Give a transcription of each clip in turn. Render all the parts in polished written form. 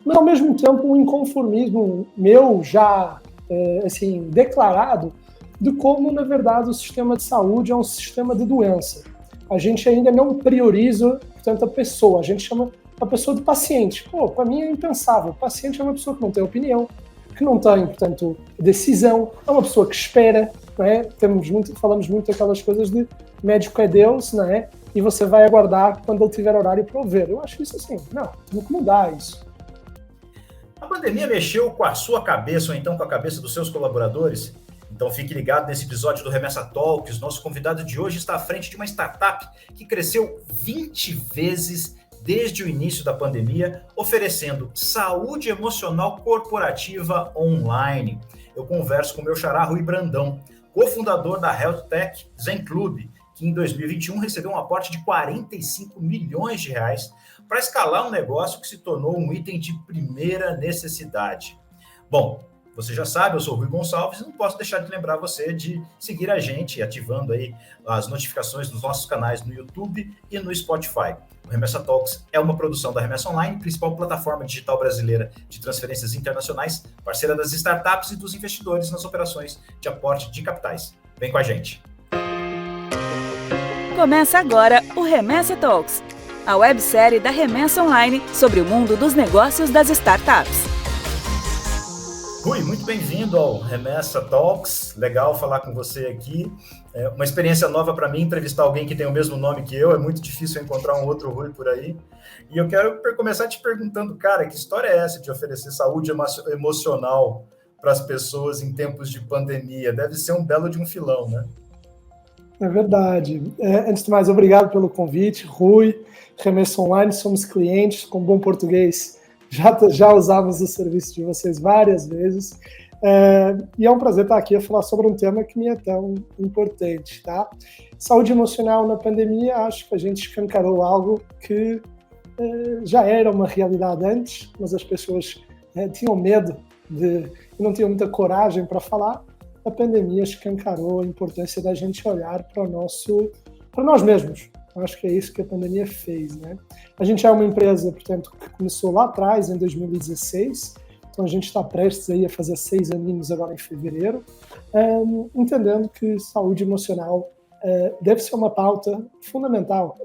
mas ao mesmo tempo um inconformismo meu já assim, declarado de como, na verdade, o sistema de saúde é um sistema de doença. A gente ainda não prioriza, portanto, a pessoa, a gente chama a pessoa de paciente. Pô, para mim é impensável. O paciente é uma pessoa que não tem opinião, que não tem, portanto, decisão, é uma pessoa que espera, não é? Falamos muito aquelas coisas de médico é Deus, não é? E você vai aguardar quando ele tiver horário para o ver. Eu acho isso assim, não, temos que mudar isso. A pandemia mexeu com a sua cabeça ou então com a cabeça dos seus colaboradores? Então fique ligado nesse episódio do Remessa Talks. Nosso convidado de hoje está à frente de uma startup que cresceu 20 vezes desde o início da pandemia, oferecendo saúde emocional corporativa online. Eu converso com o meu xará Rui Brandão, cofundador da Health Tech Zen Club, que em 2021 recebeu um aporte de 45 milhões de reais para escalar um negócio que se tornou um item de primeira necessidade. Bom, você já sabe, eu sou o Rui Gonçalves e não posso deixar de lembrar você de seguir a gente, ativando aí as notificações dos nossos canais no YouTube e no Spotify. O Remessa Talks é uma produção da Remessa Online, principal plataforma digital brasileira de transferências internacionais, parceira das startups e dos investidores nas operações de aporte de capitais. Vem com a gente! Começa agora o Remessa Talks, a websérie da Remessa Online sobre o mundo dos negócios das startups. Rui, muito bem-vindo ao Remessa Talks. Legal falar com você aqui. É uma experiência nova para mim entrevistar alguém que tem o mesmo nome que eu. É muito difícil encontrar um outro Rui por aí. E eu quero começar te perguntando, cara, que história é essa de oferecer saúde emocional para as pessoas em tempos de pandemia? Deve ser um belo de um filão, né? É verdade. Antes de mais, obrigado pelo convite, Rui. Remessa Online, somos clientes, com bom português. Já usamos o serviço de vocês várias vezes. E é um prazer estar aqui a falar sobre um tema que me é tão importante, tá? Saúde emocional na pandemia, acho que a gente escancarou algo que já era uma realidade antes, mas as pessoas tinham medo e não tinham muita coragem para falar. A pandemia escancarou a importância da gente olhar para nós mesmos. Acho que é isso que a pandemia fez, né? A gente é uma empresa, portanto, que começou lá atrás, em 2016, então a gente está prestes aí a fazer 6 aninhos agora em fevereiro, entendendo que saúde emocional deve ser uma pauta fundamental,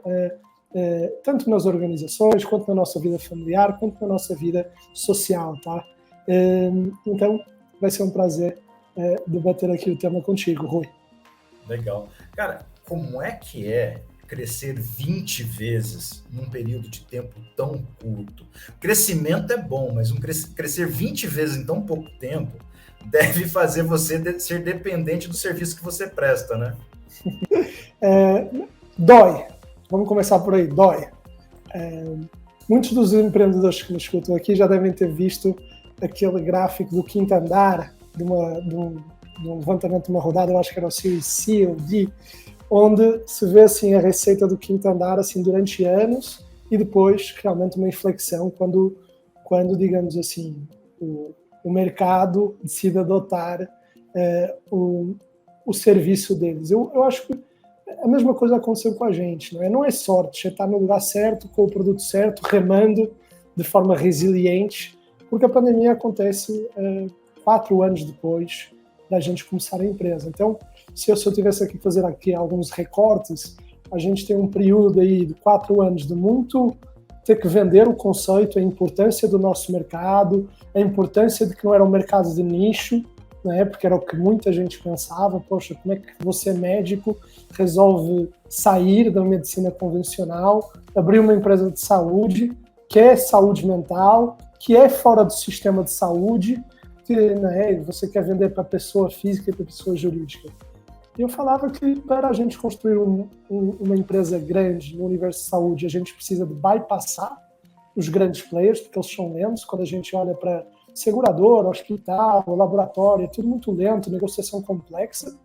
tanto nas organizações, quanto na nossa vida familiar, quanto na nossa vida social, tá? Então, vai ser um prazer debater aqui o tema contigo, Rui. Legal. Cara, como é que é crescer 20 vezes num período de tempo tão curto? Crescimento é bom, mas crescer 20 vezes em tão pouco tempo deve fazer você ser dependente do serviço que você presta, né? Dói. Vamos começar por aí, dói. Muitos dos empreendedores que nos escutam aqui já devem ter visto aquele gráfico do quinto andar, de um levantamento de uma rodada, eu acho que era o Series C ou D, onde se vê assim, a receita do quinto andar assim, durante anos e depois realmente uma inflexão quando digamos assim, o mercado decide adotar o serviço deles. Eu acho que a mesma coisa aconteceu com a gente, não é? Não é sorte, é estar no lugar certo, com o produto certo, remando de forma resiliente, porque a pandemia acontece 4 anos depois da gente começar a empresa. Então, se eu tivesse aqui fazer aqui alguns recortes, a gente tem um período aí de 4 anos de muito ter que vender o conceito, a importância do nosso mercado, a importância de que não era um mercado de nicho, né? Porque era o que muita gente pensava, poxa, como é que você médico resolve sair da medicina convencional, abrir uma empresa de saúde, que é saúde mental, que é fora do sistema de saúde, que, né, você quer vender para pessoa física e para pessoa jurídica. E eu falava que para a gente construir uma empresa grande no universo de saúde, a gente precisa de bypassar os grandes players, porque eles são lentos. Quando a gente olha para seguradora, hospital, laboratório, é tudo muito lento, negociação complexa.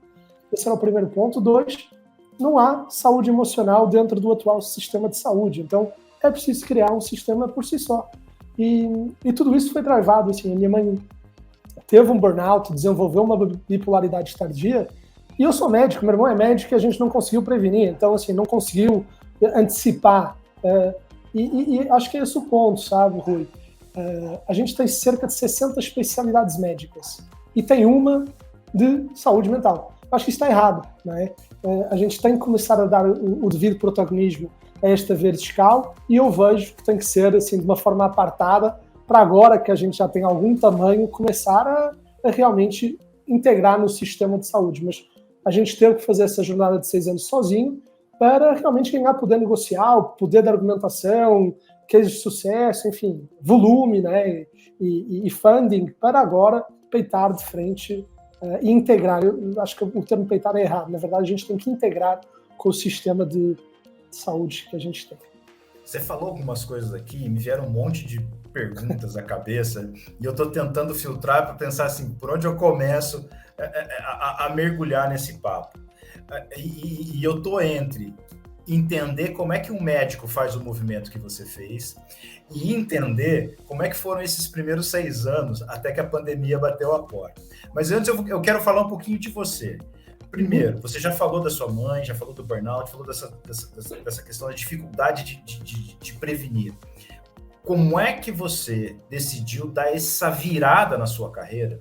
Esse era o primeiro ponto. 2, não há saúde emocional dentro do atual sistema de saúde. Então, é preciso criar um sistema por si só. E tudo isso foi drivado. Assim, a minha mãe teve um burnout, desenvolveu uma bipolaridade tardia, e eu sou médico, meu irmão é médico e a gente não conseguiu prevenir, então assim, não conseguiu antecipar, e acho que é esse o ponto, sabe, Rui? A gente tem cerca de 60 especialidades médicas e tem uma de saúde mental. Acho que isso está errado, não é? A gente tem que começar a dar o devido protagonismo a esta vertical e eu vejo que tem que ser assim, de uma forma apartada para agora que a gente já tem algum tamanho começar a realmente integrar no sistema de saúde. Mas a gente teve que fazer essa jornada de 6 anos sozinho para realmente ganhar poder negocial, poder de argumentação, case de sucesso, enfim, volume, né, e funding, para agora peitar de frente e integrar. Eu acho que o termo peitar é errado. Na verdade, a gente tem que integrar com o sistema de saúde que a gente tem. Você falou algumas coisas aqui, me vieram um monte de perguntas à cabeça, e eu estou tentando filtrar para pensar assim, por onde eu começo a mergulhar nesse papo. E eu estou entre entender como é que um médico faz o movimento que você fez e entender como é que foram esses primeiros 6 anos até que a pandemia bateu a porta. Mas antes eu quero falar um pouquinho de você. Primeiro, você já falou da sua mãe, já falou do burnout, falou dessa questão da dificuldade de prevenir. Como é que você decidiu dar essa virada na sua carreira?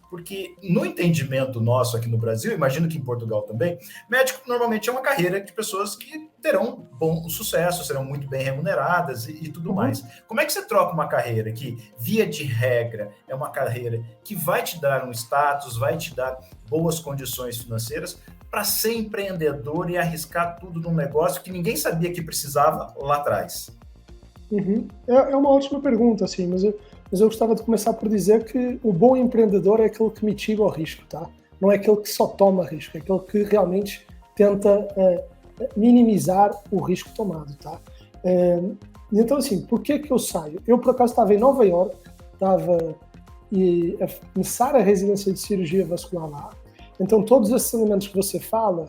Porque no entendimento nosso aqui no Brasil, imagino que em Portugal também, médico normalmente é uma carreira de pessoas que terão bom sucesso, serão muito bem remuneradas e tudo mais. Como é que você troca uma carreira que, via de regra, é uma carreira que vai te dar um status, vai te dar boas condições financeiras, para ser empreendedor e arriscar tudo num negócio que ninguém sabia que precisava lá atrás? É uma ótima pergunta, assim, mas eu gostava de começar por dizer que o bom empreendedor é aquele que mitiga o risco, tá? Não é aquele que só toma risco, é aquele que realmente tenta minimizar o risco tomado, tá? Então, assim, por que eu saio? Eu, por acaso, estava em Nova York, estava a começar a residência de cirurgia vascular lá, então todos esses elementos que você fala,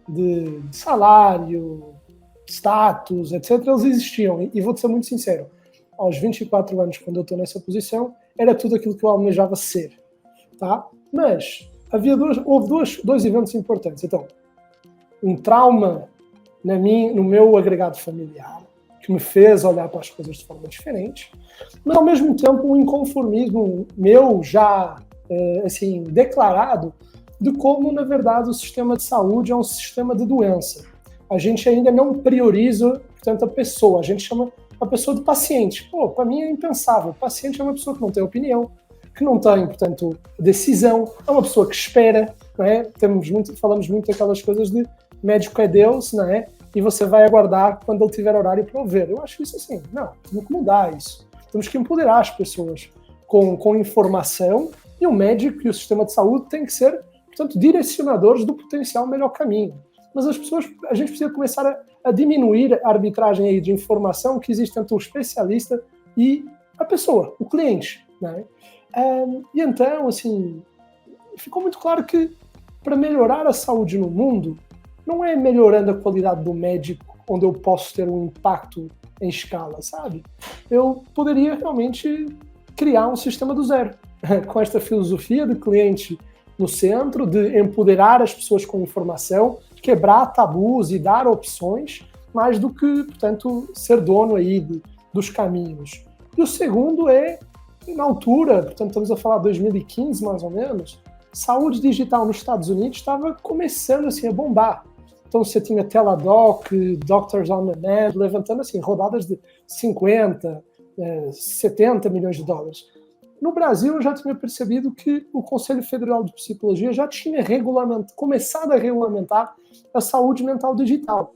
de salário, status, etc., eles existiam. E vou-te ser muito sincero, aos 24 anos, quando eu estou nessa posição, era tudo aquilo que eu almejava ser. Tá? Mas houve dois eventos importantes. Então, um trauma no meu agregado familiar, que me fez olhar para as coisas de forma diferente, mas, ao mesmo tempo, um inconformismo meu já assim, declarado de como, na verdade, o sistema de saúde é um sistema de doença. A gente ainda não prioriza, portanto, a pessoa. A gente chama a pessoa de paciente. Pô, para mim é impensável. O paciente é uma pessoa que não tem opinião, que não tem, portanto, decisão. É uma pessoa que espera, não é? Falamos muito daquelas coisas de médico é Deus, não é? E você vai aguardar quando ele tiver horário para o ver. Eu acho isso assim, não, temos que mudar isso. Temos que empoderar as pessoas com informação, e o médico e o sistema de saúde têm que ser, portanto, direcionadores do potencial melhor caminho. Mas a gente precisa começar a diminuir a arbitragem aí de informação que existe entre o especialista e a pessoa, o cliente, não é? E então, assim, ficou muito claro que para melhorar a saúde no mundo, não é melhorando a qualidade do médico onde eu posso ter um impacto em escala, sabe? Eu poderia realmente criar um sistema do zero, com esta filosofia de cliente no centro, de empoderar as pessoas com informação, quebrar tabus e dar opções, mais do que, portanto, ser dono aí dos caminhos. E o segundo é, na altura, portanto, estamos a falar de 2015 mais ou menos, saúde digital nos Estados Unidos estava começando assim a bombar. Então você tinha Teladoc, Doctors on Demand, levantando assim rodadas de 50, 70 milhões de dólares. No Brasil, eu já tinha percebido que o Conselho Federal de Psicologia já tinha começado a regulamentar a saúde mental digital.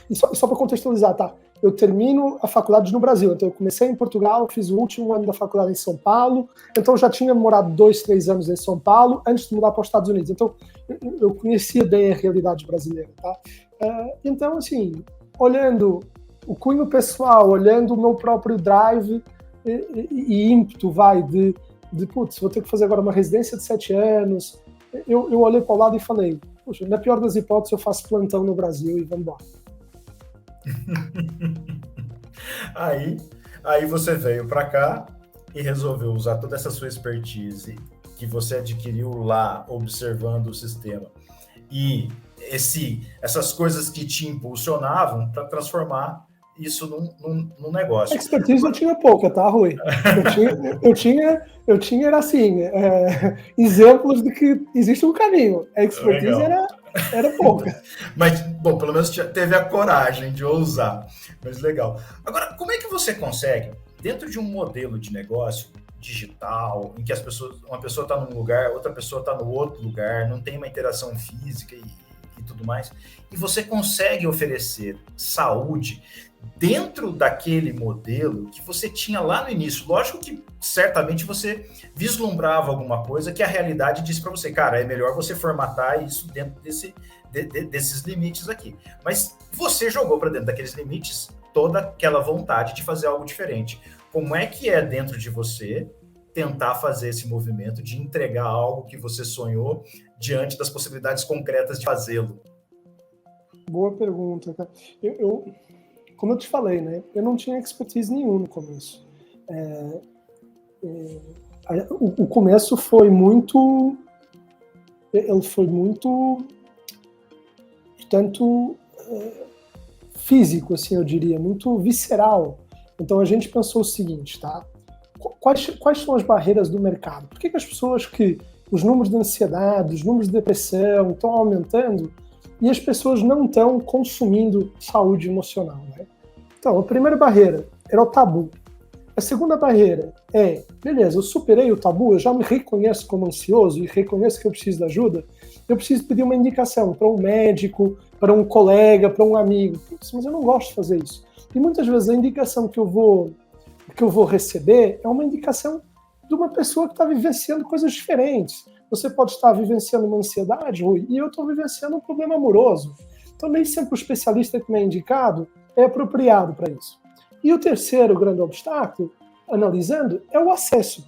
E só para contextualizar, tá? Eu termino a faculdade no Brasil, então eu comecei em Portugal, fiz o último ano da faculdade em São Paulo, então já tinha morado 2, 3 anos em São Paulo antes de mudar para os Estados Unidos, então eu conhecia bem a realidade brasileira, tá? Então, assim, olhando o cunho pessoal, olhando o meu próprio drive e ímpeto, putz, vou ter que fazer agora uma residência de 7 anos, eu olhei para o lado e falei, poxa, na pior das hipóteses eu faço plantão no Brasil e vamos embora. Aí você veio para cá e resolveu usar toda essa sua expertise que você adquiriu lá, observando o sistema, e essas coisas que te impulsionavam para transformar isso num negócio. Expertise eu tinha pouca, tá, Rui? Eu tinha era assim, exemplos de que existe um caminho. A expertise era pouca. Mas, bom, pelo menos teve a coragem de ousar. Mas legal. Agora, como é que você consegue, dentro de um modelo de negócio digital, em que uma pessoa está num lugar, outra pessoa está no outro lugar, não tem uma interação física e tudo mais, e você consegue oferecer saúde dentro daquele modelo que você tinha lá no início? Lógico que certamente você vislumbrava alguma coisa que a realidade disse para você, cara, é melhor você formatar isso dentro desses limites aqui. Mas você jogou para dentro daqueles limites toda aquela vontade de fazer algo diferente. Como é que é dentro de você tentar fazer esse movimento de entregar algo que você sonhou diante das possibilidades concretas de fazê-lo? Boa pergunta, cara. Como eu te falei, né? Eu não tinha expertise nenhuma no começo. O começo foi muito... Ele foi muito... Portanto, físico, assim, eu diria. Muito visceral. Então, a gente pensou o seguinte, tá? Quais são as barreiras do mercado? Por que as pessoas que... Os números de ansiedade, os números de depressão estão aumentando e as pessoas não estão consumindo saúde emocional, né? Então, a primeira barreira era o tabu. A segunda barreira é, beleza, eu superei o tabu, eu já me reconheço como ansioso e reconheço que eu preciso de ajuda, eu preciso pedir uma indicação para um médico, para um colega, para um amigo. Mas eu não gosto de fazer isso. E muitas vezes a indicação que eu vou receber é uma indicação de uma pessoa que está vivenciando coisas diferentes. Você pode estar vivenciando uma ansiedade, Rui, e eu estou vivenciando um problema amoroso. Então, nem sempre o especialista que me é indicado é apropriado para isso. E o terceiro grande obstáculo, analisando, é o acesso.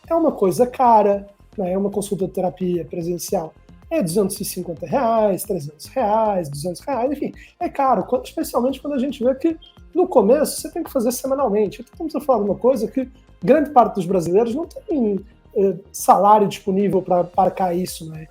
É uma coisa cara, né? É uma consulta de terapia presencial. É R$250, R$300, R$200, enfim, é caro, especialmente quando a gente vê que no começo você tem que fazer semanalmente. Então, estamos a falar de uma coisa que grande parte dos brasileiros não tem salário disponível para arcar isso, né?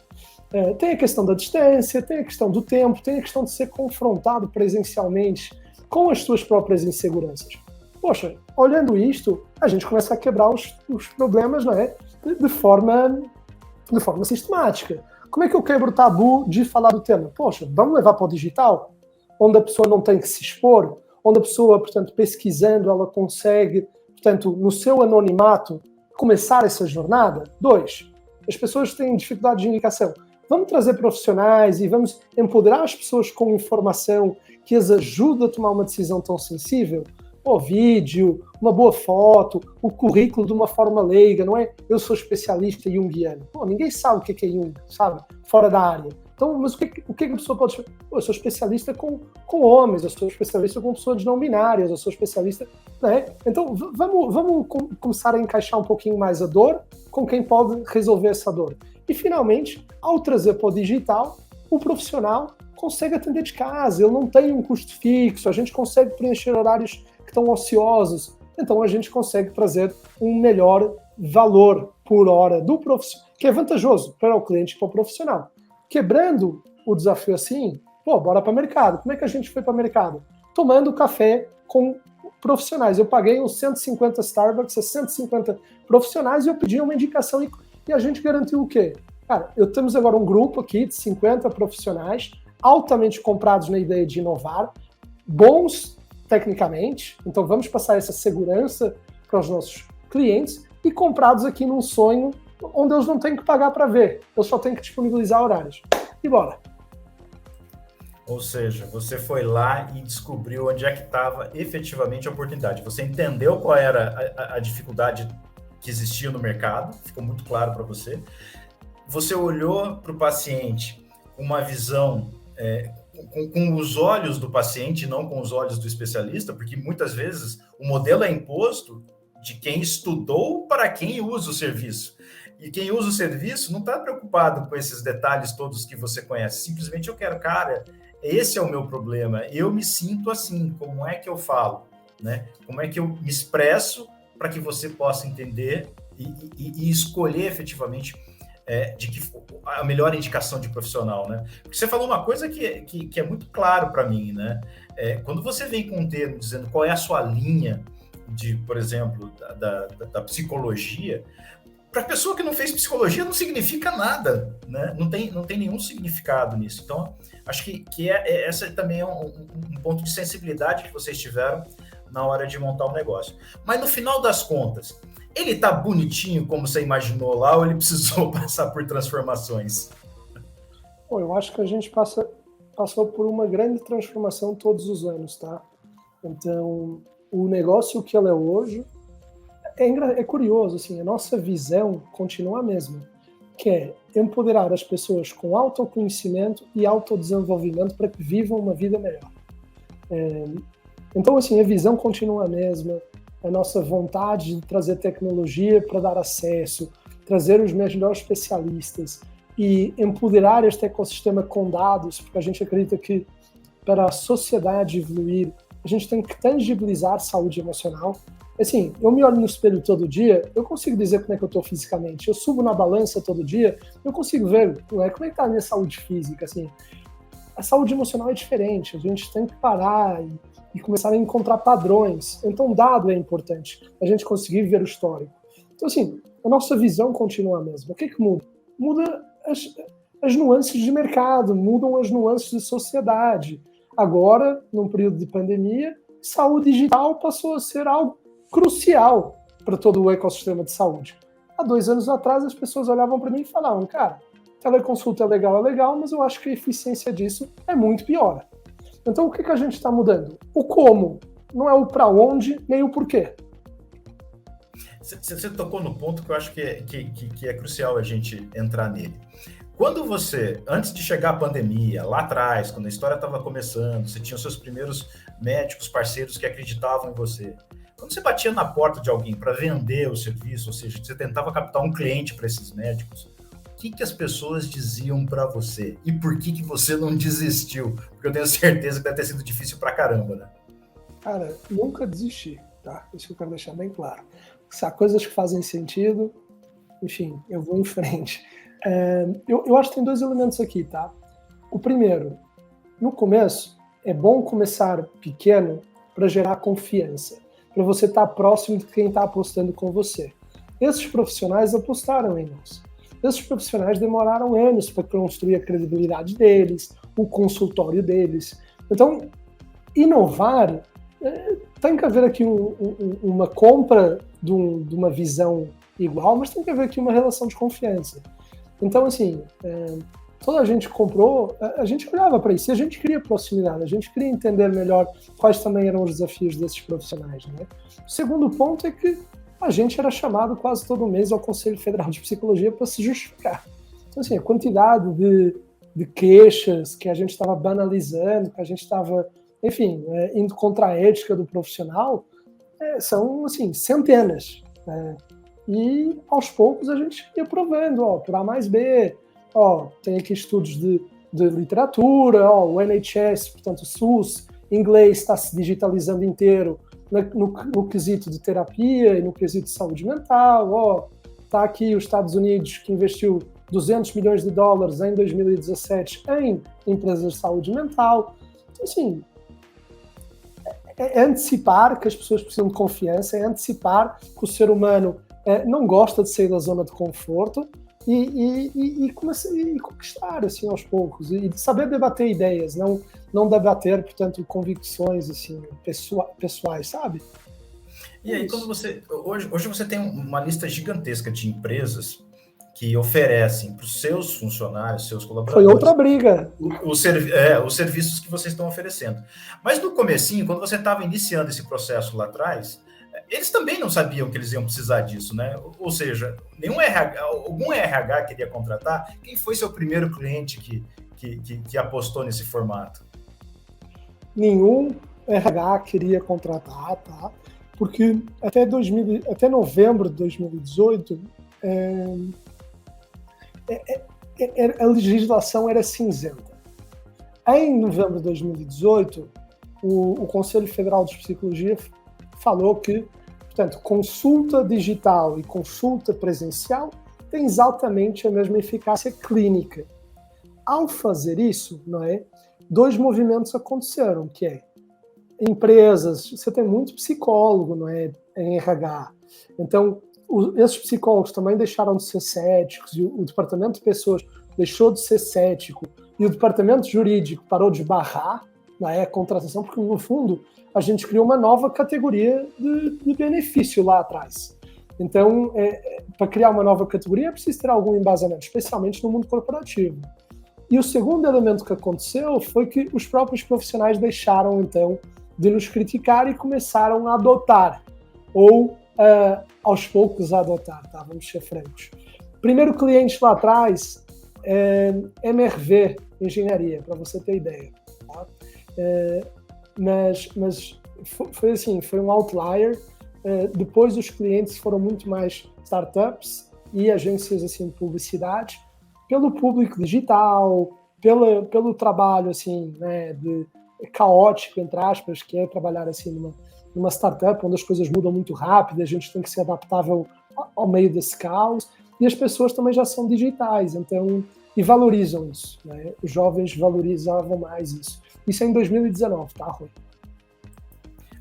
Tem a questão da distância, tem a questão do tempo, tem a questão de ser confrontado presencialmente com as suas próprias inseguranças. Poxa, olhando isto, a gente começa a quebrar os problemas, não é? De forma sistemática. Como é que eu quebro o tabu de falar do tema? Poxa, vamos levar para o digital, onde a pessoa não tem que se expor, onde a pessoa, portanto, pesquisando, ela consegue, portanto, no seu anonimato, começar essa jornada. 2, as pessoas têm dificuldade de indicação. Vamos trazer profissionais e vamos empoderar as pessoas com informação que as ajuda a tomar uma decisão tão sensível. O vídeo, uma boa foto, o currículo de uma forma leiga, não é? Eu sou especialista junguiano. Pô, ninguém sabe o que é Jung, sabe? Fora da área. Então, mas o que a pessoa pode fazer? Eu sou especialista com homens, eu sou especialista com pessoas não binárias, eu sou especialista... Né? Então, vamos começar a encaixar um pouquinho mais a dor com quem pode resolver essa dor. E, finalmente, ao trazer para o digital, o profissional consegue atender de casa, ele não tem um custo fixo, a gente consegue preencher horários que estão ociosos, então a gente consegue trazer um melhor valor por hora do profissional, que é vantajoso para o cliente e para o profissional. Quebrando o desafio assim, bora para o mercado. Como é que a gente foi para o mercado? Tomando café com profissionais. Eu paguei uns 150 Starbucks a 150 profissionais e eu pedi uma indicação e a gente garantiu o quê? Cara, temos agora um grupo aqui de 50 profissionais altamente comprados na ideia de inovar, bons tecnicamente, então vamos passar essa segurança para os nossos clientes e comprados aqui num sonho onde eles não têm que pagar para ver, eles só têm que disponibilizar horários. E bora! Ou seja, você foi lá e descobriu onde é que estava efetivamente a oportunidade. Você entendeu qual era a dificuldade que existia no mercado, ficou muito claro para você. Você olhou para o paciente com uma visão, com os olhos do paciente, não com os olhos do especialista, porque muitas vezes o modelo é imposto de quem estudou para quem usa o serviço. E quem usa o serviço não está preocupado com esses detalhes todos que você conhece. Simplesmente eu quero, cara, esse é o meu problema. Eu me sinto assim, como é que eu falo? Né? Como é que eu me expresso para que você possa entender e escolher efetivamente de que a melhor indicação de profissional, né? Porque você falou uma coisa que é muito claro para mim, né? Quando você vem com um termo dizendo qual é a sua linha de, por exemplo, da psicologia, para a pessoa que não fez psicologia não significa nada, né? Não tem nenhum significado nisso. Então, acho que essa também é um ponto de sensibilidade que vocês tiveram na hora de montar o negócio. Mas no final das contas, ele tá bonitinho como você imaginou lá ou ele precisou passar por transformações? Bom, eu acho que a gente passou por uma grande transformação todos os anos, tá? Então, o negócio que ele é hoje é curioso, assim, a nossa visão continua a mesma, que é empoderar as pessoas com autoconhecimento e autodesenvolvimento para que vivam uma vida melhor. Então, assim, a visão continua a mesma, a nossa vontade de trazer tecnologia para dar acesso, trazer os melhores especialistas e empoderar este ecossistema com dados, porque a gente acredita que para a sociedade evoluir, a gente tem que tangibilizar saúde emocional. Assim, eu me olho no espelho todo dia, eu consigo dizer como é que eu estou fisicamente. Eu subo na balança todo dia, eu consigo ver como é que está a minha saúde física. Assim, a saúde emocional é diferente, a gente tem que parar e começar a encontrar padrões. Então, dado é importante, a gente conseguir ver o histórico. Então, assim, a nossa visão continua a mesma. O que muda? Muda as nuances de mercado, mudam as nuances de sociedade. Agora, num período de pandemia, saúde digital passou a ser algo crucial para todo o ecossistema de saúde. Há 2 anos atrás, as pessoas olhavam para mim e falavam, cara, teleconsulta é legal, mas eu acho que a eficiência disso é muito pior. Então, o que a gente está mudando? O como, não é o para onde, nem o porquê. Você tocou no ponto que eu acho que é crucial a gente entrar nele. Quando você, antes de chegar a pandemia, lá atrás, quando a história estava começando, você tinha os seus primeiros médicos, parceiros que acreditavam em você. Quando você batia na porta de alguém para vender o serviço, ou seja, você tentava captar um cliente para esses médicos, o que as pessoas diziam para você? E por que você não desistiu? Porque eu tenho certeza que deve ter sido difícil pra caramba, né? Cara, nunca desisti, tá? Isso eu quero deixar bem claro. Se há coisas que fazem sentido, enfim, eu vou em frente. Eu acho que tem 2 elementos aqui, tá? O primeiro, no começo, é bom começar pequeno para gerar confiança, para você estar próximo de quem está apostando com você. Esses profissionais apostaram em nós. Esses profissionais demoraram anos para construir a credibilidade deles, o consultório deles. Então, inovar tem que haver aqui uma compra de uma visão igual, mas tem que haver aqui uma relação de confiança. Então, assim, toda a gente comprou, a gente olhava para isso, e a gente queria proximidade, a gente queria entender melhor quais também eram os desafios desses profissionais, né? O segundo ponto é que a gente era chamado quase todo mês ao Conselho Federal de Psicologia para se justificar. Então, assim, a quantidade de queixas que a gente estava banalizando, que a gente estava, enfim, indo contra a ética do profissional, são, assim, centenas. E, aos poucos, a gente ia provando, por A mais B, tem aqui estudos de literatura, o NHS, portanto, o SUS, inglês está se digitalizando inteiro, no quesito de terapia e no quesito de saúde mental, está aqui os Estados Unidos que investiu $200 milhões em 2017 em empresas de saúde mental. Então, assim, é antecipar que as pessoas precisam de confiança, é antecipar que o ser humano não gosta de sair da zona de conforto e conquistar, assim, aos poucos, e de saber debater ideias, não debater, portanto, convicções, assim, pessoais, sabe? E aí, quando hoje você tem uma lista gigantesca de empresas que oferecem para os seus funcionários, seus colaboradores... Foi outra briga. Os serviços que vocês estão oferecendo. Mas no comecinho, quando você estava iniciando esse processo lá atrás, eles também não sabiam que eles iam precisar disso, né? Ou seja, algum RH queria contratar. Quem foi seu primeiro cliente que apostou nesse formato? Nenhum RH queria contratar, tá? Porque até novembro de 2018, a legislação era cinzenta. Em novembro de 2018, o Conselho Federal de Psicologia falou que, portanto, consulta digital e consulta presencial tem exatamente a mesma eficácia clínica. Ao fazer isso, não é, 2 movimentos aconteceram, que é empresas, você tem muito psicólogo, não é, em RH. Então, esses psicólogos também deixaram de ser céticos, e o departamento de pessoas deixou de ser cético, e o departamento jurídico parou de barrar, não é, a contratação, porque, no fundo, a gente criou uma nova categoria de benefício lá atrás. Então, para criar uma nova categoria, é preciso ter algum embasamento, especialmente no mundo corporativo. E o segundo elemento que aconteceu foi que os próprios profissionais deixaram, então, de nos criticar e começaram a adotar, ou aos poucos a adotar, tá? Vamos ser francos. Primeiro cliente lá atrás, MRV, Engenharia, para você ter ideia. Tá? Mas foi assim, foi um outlier. Depois os clientes foram muito mais startups e agências assim, de publicidade, pelo público digital, pelo trabalho assim, né, caótico, entre aspas, que é trabalhar assim numa startup onde as coisas mudam muito rápido, a gente tem que ser adaptável ao meio desse caos, e as pessoas também já são digitais, então, e valorizam isso, né? Os jovens valorizavam mais isso. Isso é em 2019, tá, Rui?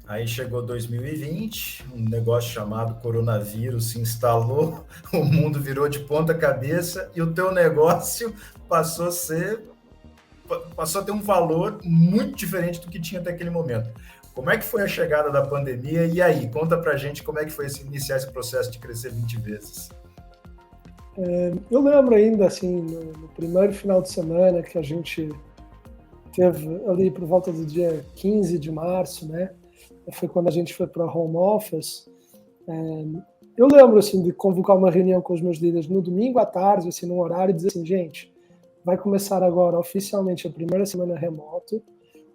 Aí chegou 2020, um negócio chamado coronavírus se instalou, o mundo virou de ponta cabeça e o teu negócio passou a ter um valor muito diferente do que tinha até aquele momento. Como é que foi a chegada da pandemia? E aí, conta pra gente como é que foi iniciar esse processo de crescer 20 vezes. Eu lembro ainda, assim, no primeiro final de semana que a gente teve ali por volta do dia 15 de março, né? Foi quando a gente foi para home office. Eu lembro, assim, de convocar uma reunião com os meus líderes no domingo à tarde, assim, num horário, e dizer assim, gente, vai começar agora oficialmente a primeira semana remoto,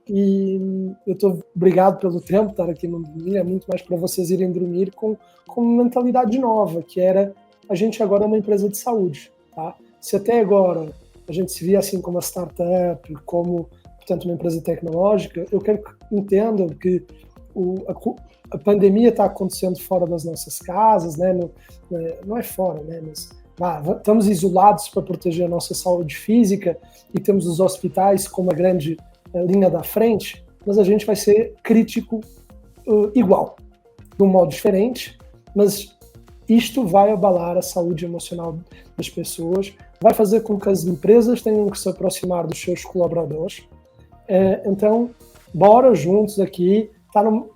e eu estou obrigado pelo tempo de estar aqui no domingo, é muito mais para vocês irem dormir com uma mentalidade nova, que era, a gente agora é uma empresa de saúde, tá? Se até agora a gente se via assim como uma startup, como, portanto, uma empresa tecnológica, eu quero que entendam que a pandemia está acontecendo fora das nossas casas, né? Não é fora, né? Mas estamos isolados para proteger a nossa saúde física e temos os hospitais como a grande linha da frente, mas a gente vai ser crítico igual, de um modo diferente, mas isto vai abalar a saúde emocional das pessoas, vai fazer com que as empresas tenham que se aproximar dos seus colaboradores. Então, bora juntos aqui.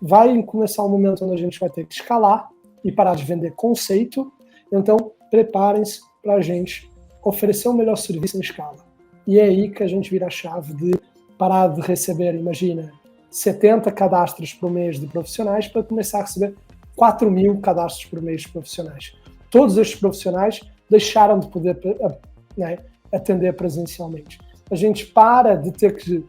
Vai começar um momento onde a gente vai ter que escalar e parar de vender conceito. Então, preparem-se para a gente oferecer o melhor serviço em escala. E é aí que a gente vira a chave de parar de receber, imagina, 70 cadastros por mês de profissionais para começar a receber 4.000 cadastros por mês de profissionais. Todos estes profissionais deixaram de poder atender presencialmente. A gente para de ter que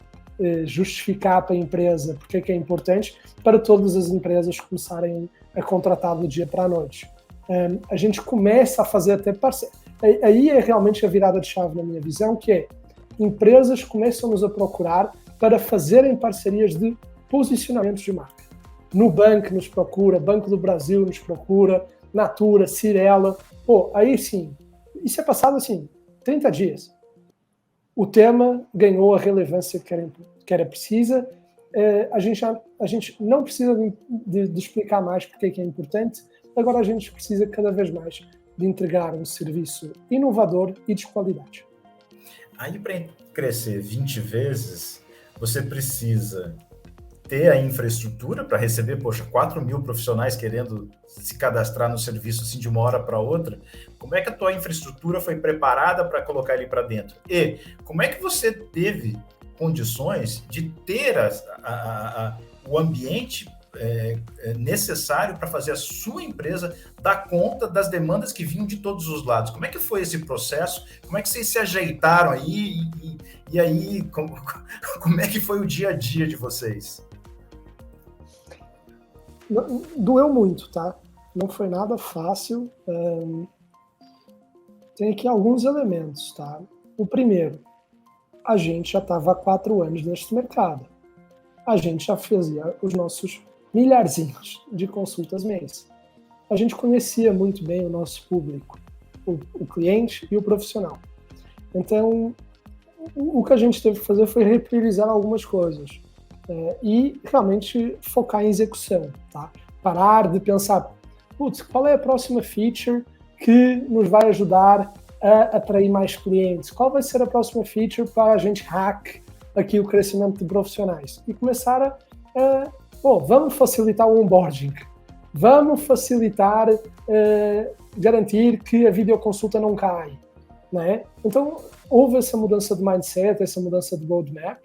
justificar para a empresa porque é importante, para todas as empresas começarem a contratar do dia para a noite. A gente começa a fazer até parceria. Aí é realmente a virada de chave na minha visão, que é empresas começam-nos a procurar para fazerem parcerias de posicionamentos de marca. Nubank nos procura, Banco do Brasil nos procura, Natura, Cirela. Aí sim, isso é passado assim, 30 dias. O tema ganhou a relevância que era precisa. A gente não precisa de explicar mais porque é importante. Agora a gente precisa cada vez mais de entregar um serviço inovador e de qualidade. Aí, para crescer 20 vezes, você precisa ter a infraestrutura para receber, 4.000 profissionais querendo se cadastrar no serviço assim de uma hora para outra. Como é que a tua infraestrutura foi preparada para colocar ele para dentro? E como é que você teve condições de ter o ambiente necessário para fazer a sua empresa dar conta das demandas que vinham de todos os lados? Como é que foi esse processo? Como é que vocês se ajeitaram aí? E aí, como é que foi o dia a dia de vocês? Doeu muito, tá? Não foi nada fácil. Tem aqui alguns elementos, tá? O primeiro, a gente já estava há 4 anos neste mercado. A gente já fazia os nossos milharzinhos de consultas mês. A gente conhecia muito bem o nosso público. o cliente e o profissional. Então, o que a gente teve que fazer foi repriorizar algumas coisas e realmente focar em execução, tá? Parar de pensar, putz, qual é a próxima feature que nos vai ajudar a atrair mais clientes? Qual vai ser a próxima feature para a gente hack aqui o crescimento de profissionais? E começar vamos facilitar o onboarding, vamos facilitar, garantir que a videoconsulta não cai, né? Então, houve essa mudança de mindset, essa mudança de roadmap,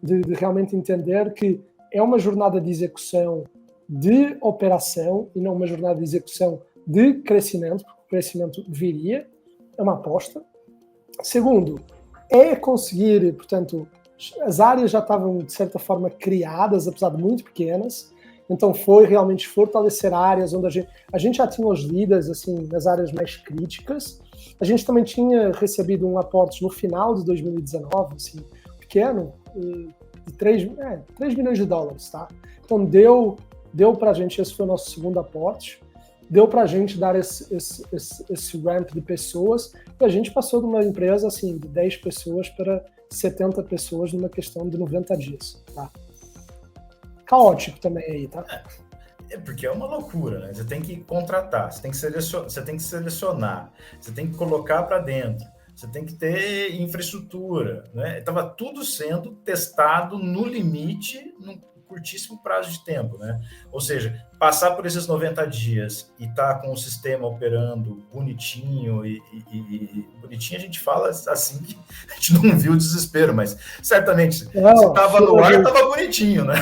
de realmente entender que é uma jornada de execução de operação e não uma jornada de execução de crescimento, porque o crescimento viria, é uma aposta. Segundo, é conseguir, portanto, as áreas já estavam, de certa forma, criadas, apesar de muito pequenas, então foi realmente fortalecer áreas onde a gente já tinha os líderes, assim, nas áreas mais críticas. A gente também tinha recebido um aporte no final de 2019, assim, pequeno, de 3 milhões de dólares, tá? Então deu para a gente, esse foi o nosso segundo aporte, deu para a gente dar esse ramp de pessoas, e a gente passou de uma empresa, assim, de 10 pessoas para 70 pessoas numa questão de 90 dias, tá? Caótico também aí, tá? Porque é uma loucura, né? Você tem que contratar, você tem que selecionar, você tem que colocar para dentro, você tem que ter infraestrutura, né? Estava tudo sendo testado no limite, num curtíssimo prazo de tempo, né? Ou seja, passar por esses 90 dias e estar com o sistema operando bonitinho e bonitinho a gente fala assim que a gente não viu o desespero, mas certamente se estava no ar, estava bonitinho, né?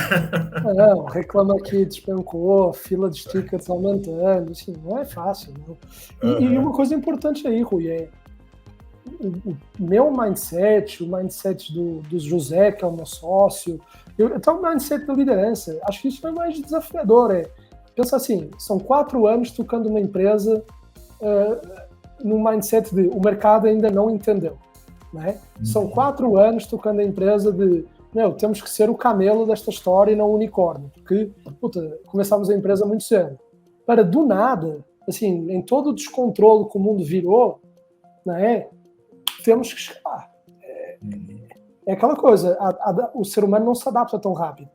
Não, reclama que despencou, fila de tickets aumentando, assim, não é fácil, não. E uma coisa importante aí, Rui, é o meu mindset, o mindset do José, que é o meu sócio, eu tenho um mindset da liderança. Acho que isso é mais desafiador. Pensa assim, são 4 anos tocando uma empresa no mindset de o mercado ainda não entendeu, né? São 4 anos tocando a empresa de temos que ser o camelo desta história e não o unicórnio, porque começámos a empresa muito cedo. Para do nada, assim, em todo o descontrole que o mundo virou, né, temos que chegar. É aquela coisa, o ser humano não se adapta tão rápido.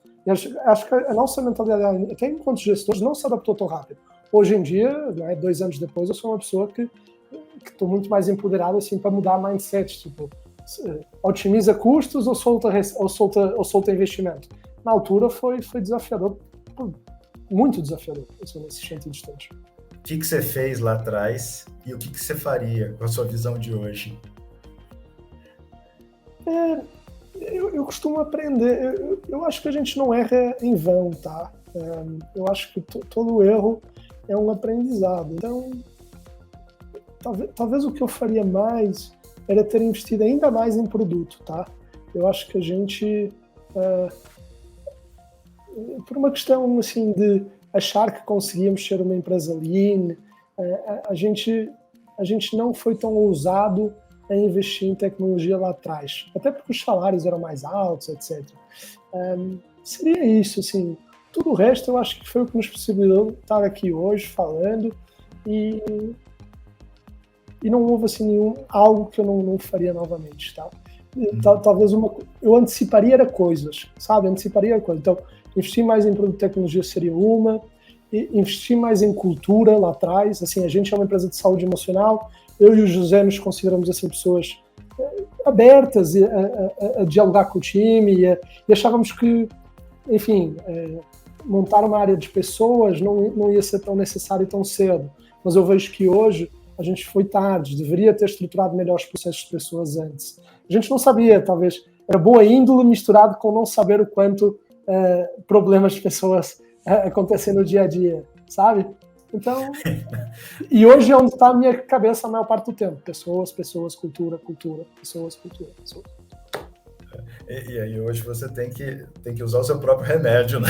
Acho que a nossa mentalidade, até enquanto gestores, não se adaptou tão rápido. Hoje em dia, né, 2 anos depois, eu sou uma pessoa que estou muito mais empoderado assim, para mudar mindset. Tipo, otimiza custos ou solta investimento? Na altura foi desafiador, muito desafiador, assim, nesse sentido distante. O que você fez lá atrás e o que você faria com a sua visão de hoje? Eu costumo aprender. Eu acho que a gente não erra em vão, tá? Eu acho que todo erro é um aprendizado. Então, talvez o que eu faria mais era ter investido ainda mais em produto, tá? Eu acho que a gente, por uma questão assim de achar que conseguíamos ser uma empresa lean, a gente não foi tão ousado a investir em tecnologia lá atrás, até porque os salários eram mais altos, etc. Seria isso, assim. Tudo o resto eu acho que foi o que nos possibilitou estar aqui hoje falando e não houve assim algo que eu não faria novamente, tá? Talvez eu anteciparia coisas, sabe? Então, investir mais em produto de tecnologia seria uma, investir mais em cultura lá atrás, assim, a gente é uma empresa de saúde emocional, eu e o José nos consideramos assim pessoas abertas a dialogar com o time e achávamos que, enfim, montar uma área de pessoas não ia ser tão necessário tão cedo, mas eu vejo que hoje a gente foi tarde, deveria ter estruturado melhor os processos de pessoas antes. A gente não sabia, talvez, era boa índole misturado com não saber o quanto problemas de pessoas acontecem no dia a dia, sabe? Então, e hoje é onde está a minha cabeça a maior parte do tempo. Pessoas, cultura, pessoas, cultura, pessoas. E aí hoje você tem que usar o seu próprio remédio, né?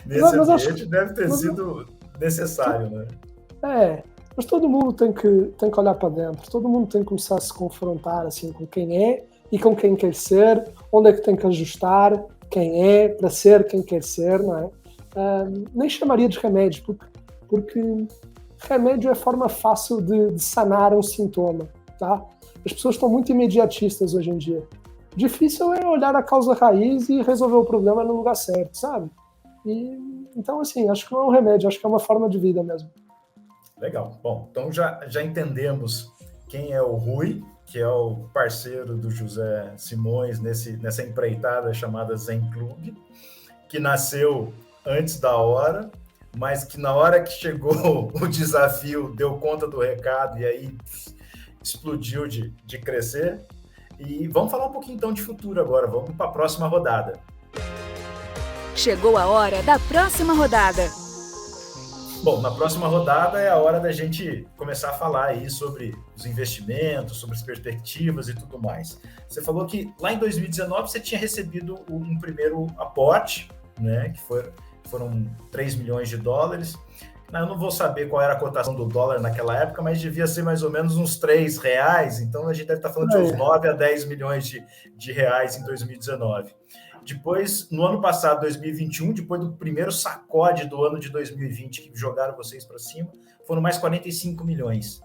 Nesse ambiente deve ter sido necessário, né? Mas todo mundo tem que olhar para dentro, todo mundo tem que começar a se confrontar assim, com quem é e com quem quer ser, onde é que tem que ajustar, quem é, para ser quem quer ser, não é? Nem chamaria de remédio, porque remédio é forma fácil de sanar um sintoma, tá? As pessoas estão muito imediatistas hoje em dia. Difícil é olhar a causa raiz e resolver o problema no lugar certo, sabe? Então, assim, acho que não é um remédio, acho que é uma forma de vida mesmo. Legal. Bom, então já entendemos quem é o Rui, que é o parceiro do José Simões nessa empreitada chamada Zen Club, que nasceu antes da hora, mas que na hora que chegou o desafio deu conta do recado e aí explodiu de crescer. E vamos falar um pouquinho então de futuro agora, vamos para a próxima rodada. Chegou a hora da próxima rodada. Bom, na próxima rodada é a hora da gente começar a falar aí sobre os investimentos, sobre as perspectivas e tudo mais. Você falou que lá em 2019 você tinha recebido um primeiro aporte, né, que foram 3 milhões de dólares. Eu não vou saber qual era a cotação do dólar naquela época, mas devia ser mais ou menos uns R$3, então a gente deve estar falando de uns 9 a 10 milhões de reais em 2019. Depois, no ano passado, 2021, depois do primeiro sacode do ano de 2020, que jogaram vocês para cima, foram mais 45 milhões.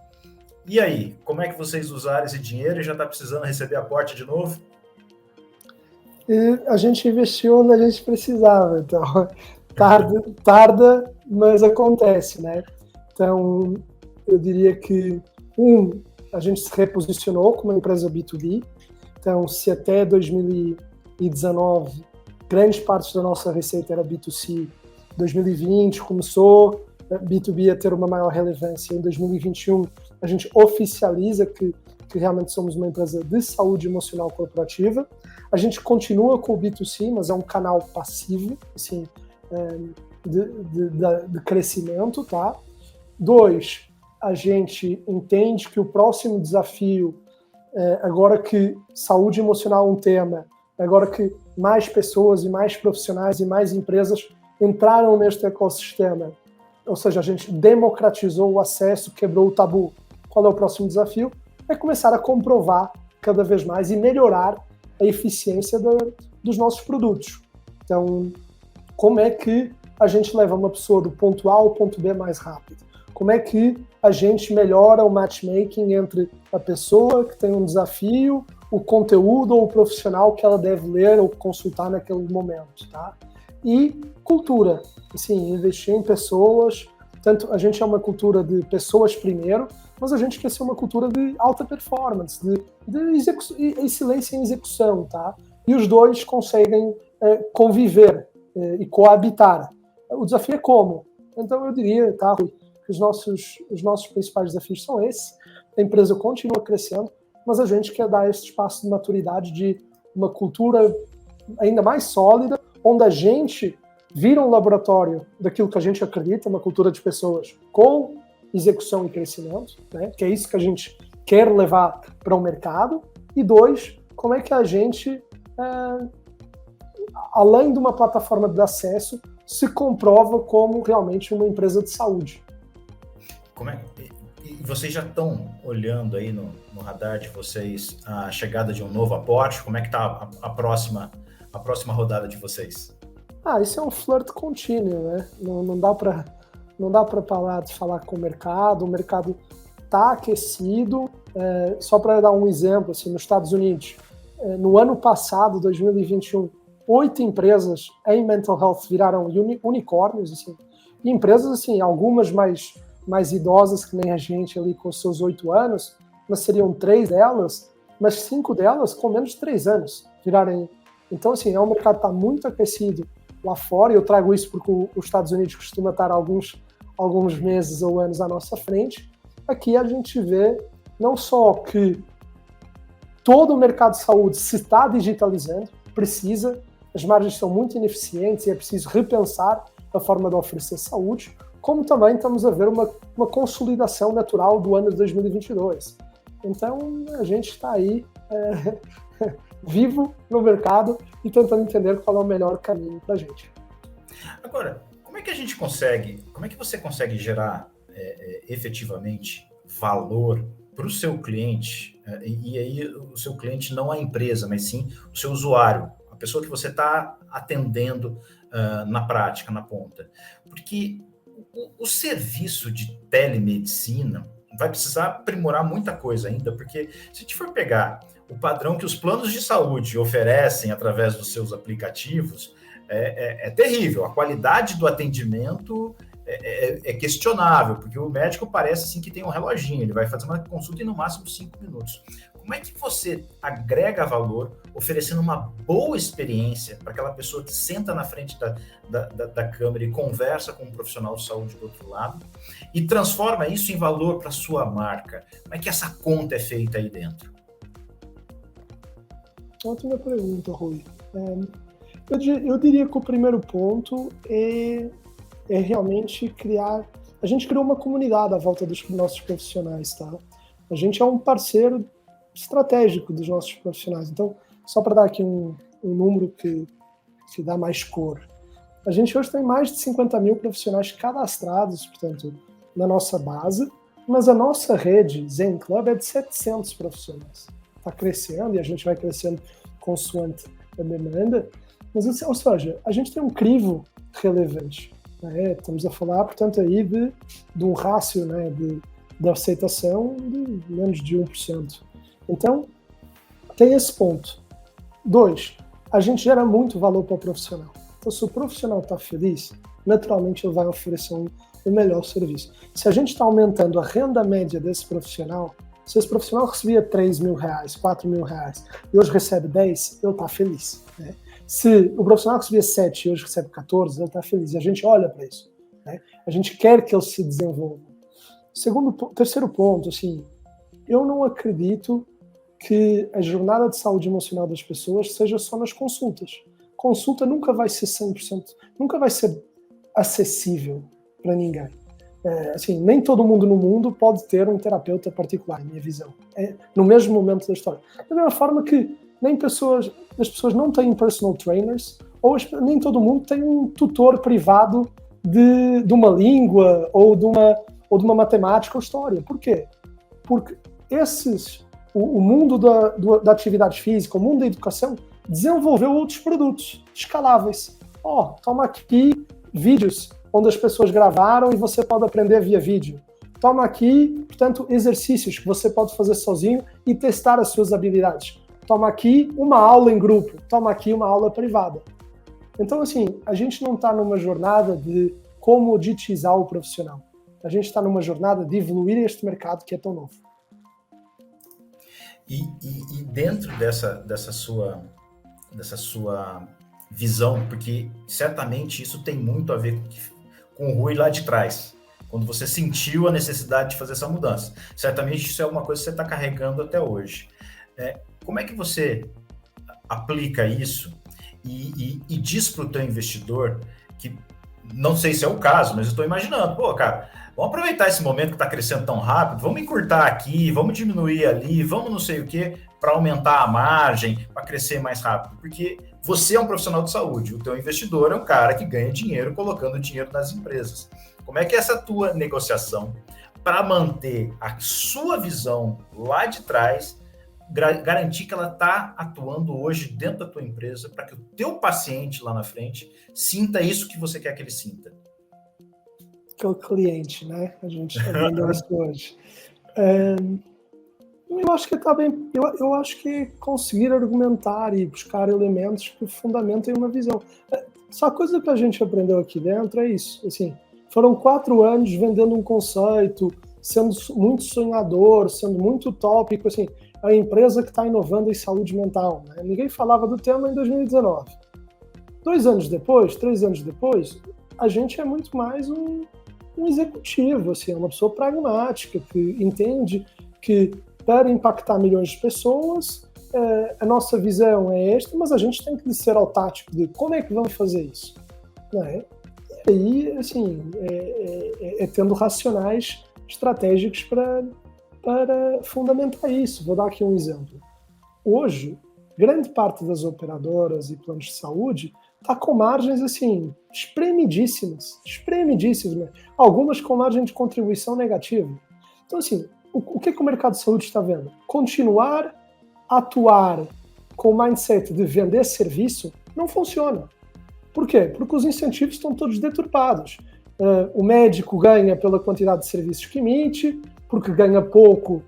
E aí, como é que vocês usaram esse dinheiro e já está precisando receber aporte de novo? E a gente investiu onde a gente precisava, então tarda, mas acontece, né? Então, eu diria que, a gente se reposicionou como uma empresa B2B, então, se até 2019, grandes partes da nossa receita era B2C, 2020 começou B2B a ter uma maior relevância, em 2021 a gente oficializa que realmente somos uma empresa de saúde emocional corporativa, a gente continua com o B2C, mas é um canal passivo, assim, de crescimento, tá? 2, a gente entende que o próximo desafio, agora que saúde emocional é um tema, agora que mais pessoas e mais profissionais e mais empresas entraram neste ecossistema, ou seja, a gente democratizou o acesso, quebrou o tabu. Qual é o próximo desafio? É começar a comprovar cada vez mais e melhorar a eficiência dos nossos produtos. Então, como é que a gente leva uma pessoa do ponto A ao ponto B mais rápido? Como é que a gente melhora o matchmaking entre a pessoa que tem um desafio, o conteúdo ou o profissional que ela deve ler ou consultar naquele momento, tá? E cultura, assim, investir em pessoas, tanto a gente é uma cultura de pessoas primeiro, mas a gente quer ser uma cultura de alta performance, de excelência em execução, tá? E os dois conseguem conviver e coabitar. O desafio é como? Então eu diria, tá, que os nossos principais desafios são esses. A empresa continua crescendo, mas a gente quer dar esse espaço de maturidade de uma cultura ainda mais sólida, onde a gente vira um laboratório daquilo que a gente acredita, uma cultura de pessoas com execução e crescimento, né? Que é isso que a gente quer levar para o mercado. E 2, como é que a gente, além de uma plataforma de acesso, se comprova como realmente uma empresa de saúde. E vocês já estão olhando aí no radar de vocês a chegada de um novo aporte? Como é que está a próxima rodada de vocês? Isso é um flirt contínuo, né? Não dá para parar de falar com o mercado está aquecido. Só para dar um exemplo, assim, nos Estados Unidos, no ano passado, 2021, 8 empresas em mental health viraram unicórnios, assim, e empresas, assim, algumas mais idosas que nem a gente ali com seus 8 anos, mas seriam 3 delas, mas 5 delas com menos de 3 anos virarem. Então, assim, o mercado está muito aquecido lá fora, e eu trago isso porque os Estados Unidos costuma estar alguns meses ou anos à nossa frente. Aqui a gente vê não só que todo o mercado de saúde se está digitalizando, as margens são muito ineficientes e é preciso repensar a forma de oferecer saúde, como também estamos a ver uma consolidação natural do ano de 2022. Então, a gente está aí vivo no mercado e tentando entender qual é o melhor caminho para a gente. Agora, como é que você consegue gerar efetivamente valor para o seu cliente, e aí o seu cliente não a empresa, mas sim o seu usuário, a pessoa que você está atendendo na prática, na ponta? Porque O serviço de telemedicina vai precisar aprimorar muita coisa ainda, porque se a gente for pegar o padrão que os planos de saúde oferecem através dos seus aplicativos, é terrível. A qualidade do atendimento é questionável, porque o médico parece assim que tem um reloginho, ele vai fazer uma consulta em no máximo 5 minutos. Como é que você agrega valor oferecendo uma boa experiência para aquela pessoa que senta na frente da câmera e conversa com um profissional de saúde do outro lado e transforma isso em valor para a sua marca? Como é que essa conta é feita aí dentro? Ótima pergunta, Rui. Eu diria que o primeiro ponto é realmente criar... A gente criou uma comunidade à volta dos nossos profissionais, tá? A gente é um parceiro estratégico dos nossos profissionais. Então, só para dar aqui um número que dá mais cor. A gente hoje tem mais de 50 mil profissionais cadastrados, portanto, na nossa base, mas a nossa rede Zen Club é de 700 profissionais. Está crescendo e a gente vai crescendo consoante a demanda, mas, ou seja, a gente tem um crivo relevante. Né? Estamos a falar, portanto, aí de um rácio, né, de aceitação de menos de 1%. Então, tem esse ponto. 2, a gente gera muito valor para o profissional. Então, se o profissional está feliz, naturalmente ele vai oferecer um melhor serviço. Se a gente está aumentando a renda média desse profissional, se esse profissional recebia 3 mil reais, 4 mil reais, e hoje recebe 10, ele está feliz. Né? Se o profissional recebia 7 e hoje recebe 14, ele está feliz. E a gente olha para isso. Né? A gente quer que ele se desenvolva. Terceiro ponto, assim, eu não acredito que a jornada de saúde emocional das pessoas seja só nas consultas. Consulta nunca vai ser 100%, nunca vai ser acessível para ninguém. Assim, nem todo mundo no mundo pode ter um terapeuta particular, em minha visão. No mesmo momento da história. Da mesma forma que as pessoas não têm personal trainers, ou nem todo mundo tem um tutor privado de uma língua, ou de uma matemática ou história. Por quê? Porque o mundo da atividade física, o mundo da educação, desenvolveu outros produtos escaláveis. Toma aqui vídeos onde as pessoas gravaram e você pode aprender via vídeo. Toma aqui, portanto, exercícios que você pode fazer sozinho e testar as suas habilidades. Toma aqui uma aula em grupo. Toma aqui uma aula privada. Então, assim, a gente não está numa jornada de comoditizar o profissional. A gente está numa jornada de evoluir este mercado que é tão novo. E dentro dessa sua visão, porque certamente isso tem muito a ver com o Rui lá de trás, quando você sentiu a necessidade de fazer essa mudança. Certamente isso é uma coisa que você está carregando até hoje. Como é que você aplica isso e diz para o teu investidor, que não sei se é o caso, mas eu estou imaginando, cara, vamos aproveitar esse momento que está crescendo tão rápido, vamos encurtar aqui, vamos diminuir ali, vamos não sei o quê, para aumentar a margem, para crescer mais rápido, porque você é um profissional de saúde, o teu investidor é um cara que ganha dinheiro colocando dinheiro nas empresas. Como é que é essa tua negociação para manter a sua visão lá de trás, garantir que ela está atuando hoje dentro da tua empresa para que o teu paciente lá na frente sinta isso que você quer que ele sinta? Que é o cliente, né? A gente está vendo isso hoje. Eu acho que está bem. Eu acho que conseguir argumentar e buscar elementos que fundamentem uma visão. Só a coisa que a gente aprendeu aqui dentro é isso. Assim, foram 4 anos vendendo um conceito, sendo muito sonhador, sendo muito utópico, assim, a empresa que está inovando em saúde mental. Né? Ninguém falava do tema em 2019. 2 anos depois, 3 anos depois, a gente é muito mais um executivo, assim, uma pessoa pragmática, que entende que para impactar milhões de pessoas, a nossa visão é esta, mas a gente tem que ser autático de como é que vamos fazer isso. Né? E aí, assim, tendo racionais estratégicos para fundamentar isso. Vou dar aqui um exemplo. Hoje, grande parte das operadoras e planos de saúde está com margens, assim, espremidíssimas, né? Algumas com margem de contribuição negativa. Então, assim, o que o mercado de saúde está vendo? Continuar a atuar com o mindset de vender serviço não funciona. Por quê? Porque os incentivos estão todos deturpados. o médico ganha pela quantidade de serviços que emite, porque ganha pouco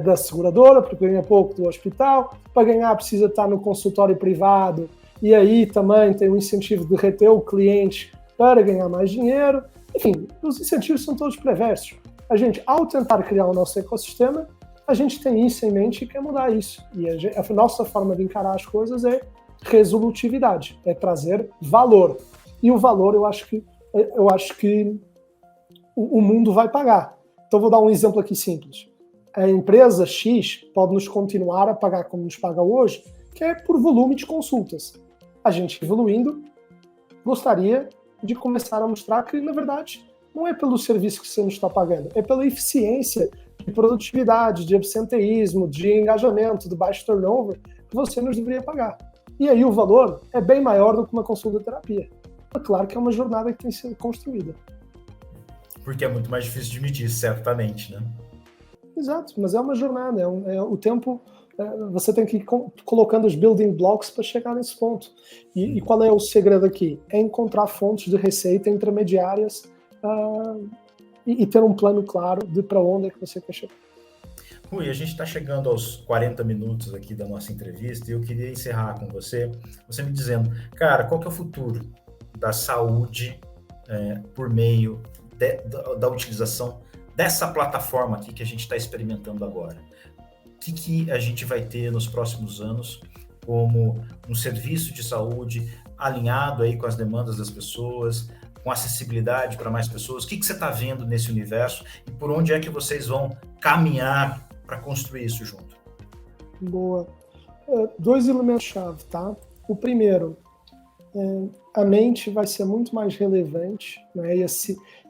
da seguradora, porque ganha pouco do hospital, para ganhar precisa estar no consultório privado, e aí também tem um incentivo de reter o cliente para ganhar mais dinheiro. Enfim, os incentivos são todos perversos. A gente, ao tentar criar o nosso ecossistema, a gente tem isso em mente e quer mudar isso. E a nossa forma de encarar as coisas é resolutividade, é trazer valor. E o valor, eu acho que o mundo vai pagar. Então, vou dar um exemplo aqui simples. A empresa X pode nos continuar a pagar como nos paga hoje, que é por volume de consultas. A gente, evoluindo, gostaria de começar a mostrar que, na verdade, não é pelo serviço que você nos está pagando, é pela eficiência de produtividade, de absenteísmo, de engajamento, de baixo turnover, que você nos deveria pagar. E aí o valor é bem maior do que uma consulta de terapia. É claro que é uma jornada que tem que ser construída. Porque é muito mais difícil de medir, certamente, né? Exato, mas é uma jornada, o tempo, você tem que ir colocando os building blocks para chegar nesse ponto. E qual é o segredo aqui? É encontrar fontes de receita intermediárias e ter um plano claro de para onde é que você quer chegar. Rui, a gente está chegando aos 40 minutos aqui da nossa entrevista e eu queria encerrar com você me dizendo, cara, qual que é o futuro da saúde por meio da utilização dessa plataforma aqui que a gente está experimentando agora? O que a gente vai ter nos próximos anos como um serviço de saúde alinhado aí com as demandas das pessoas, com acessibilidade para mais pessoas? O que você está vendo nesse universo e por onde é que vocês vão caminhar para construir isso junto? Boa. 2 elementos-chave, tá? O primeiro, a mente vai ser muito mais relevante, né?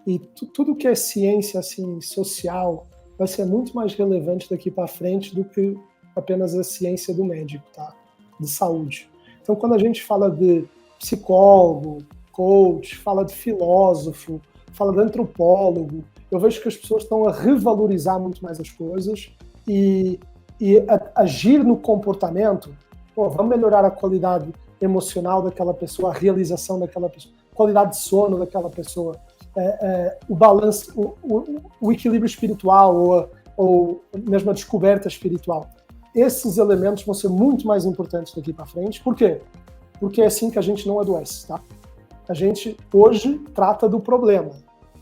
E tudo que é ciência assim, social vai ser muito mais relevante daqui para frente do que apenas a ciência do médico, tá? De saúde. Então, quando a gente fala de psicólogo, coach, fala de filósofo, fala de antropólogo, eu vejo que as pessoas estão a revalorizar muito mais as coisas e agir no comportamento. Vamos melhorar a qualidade emocional daquela pessoa, a realização daquela pessoa, a qualidade de sono daquela pessoa, o balanço, o equilíbrio espiritual ou mesmo a descoberta espiritual. Esses elementos vão ser muito mais importantes daqui para frente. Por quê? Porque é assim que a gente não adoece, tá? A gente hoje trata do problema.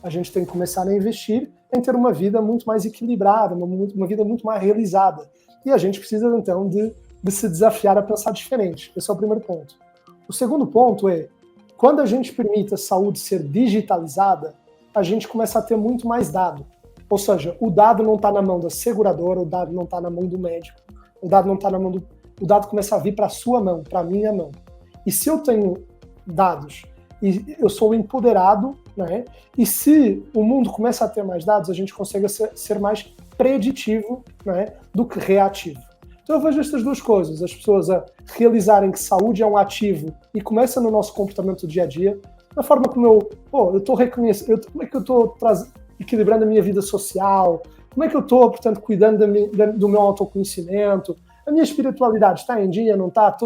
A gente tem que começar a investir em ter uma vida muito mais equilibrada, uma vida muito mais realizada. E a gente precisa, então, de se desafiar a pensar diferente. Esse é o primeiro ponto. O segundo ponto é, quando a gente permite a saúde ser digitalizada, a gente começa a ter muito mais dado. Ou seja, o dado não está na mão da seguradora, o dado não está na mão do médico, o dado não está na mão do... O dado começa a vir para a sua mão, para a minha mão. E se eu tenho dados e eu sou empoderado, né? E se o mundo começa a ter mais dados, a gente consegue ser mais preditivo, né? Do que reativo. Então eu vejo estas duas coisas, as pessoas a realizarem que saúde é um ativo e começa no nosso comportamento do dia a dia, na forma como eu estou reconhecendo, como é que eu estou equilibrando a minha vida social, como é que eu estou, portanto, cuidando do meu autoconhecimento, a minha espiritualidade está em dia, não está?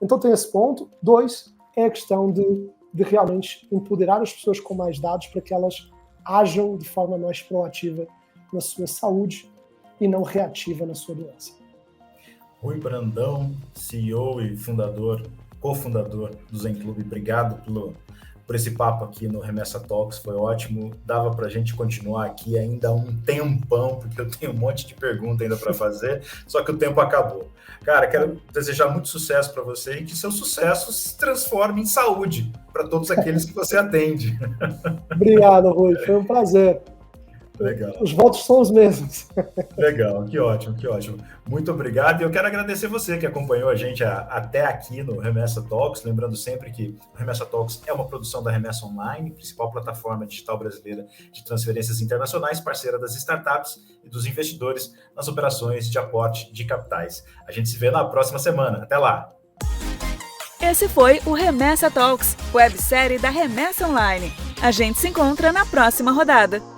Então tem esse ponto. 2, é a questão de realmente empoderar as pessoas com mais dados para que elas ajam de forma mais proativa na sua saúde e não reativa na sua doença. Rui Brandão, CEO e cofundador do Zen Clube, obrigado por esse papo aqui no Remessa Talks, foi ótimo, dava para a gente continuar aqui ainda um tempão, porque eu tenho um monte de pergunta ainda para fazer, só que o tempo acabou. Cara, quero desejar muito sucesso para você e que seu sucesso se transforme em saúde para todos aqueles que você atende. Obrigado, Rui, foi um prazer. Legal. Os votos são os mesmos. Legal, que ótimo, que ótimo. Muito obrigado e eu quero agradecer você que acompanhou a gente até aqui no Remessa Talks, lembrando sempre que o Remessa Talks é uma produção da Remessa Online, principal plataforma digital brasileira de transferências internacionais, parceira das startups e dos investidores nas operações de aporte de capitais. A gente se vê na próxima semana. Até lá! Esse foi o Remessa Talks, websérie da Remessa Online. A gente se encontra na próxima rodada.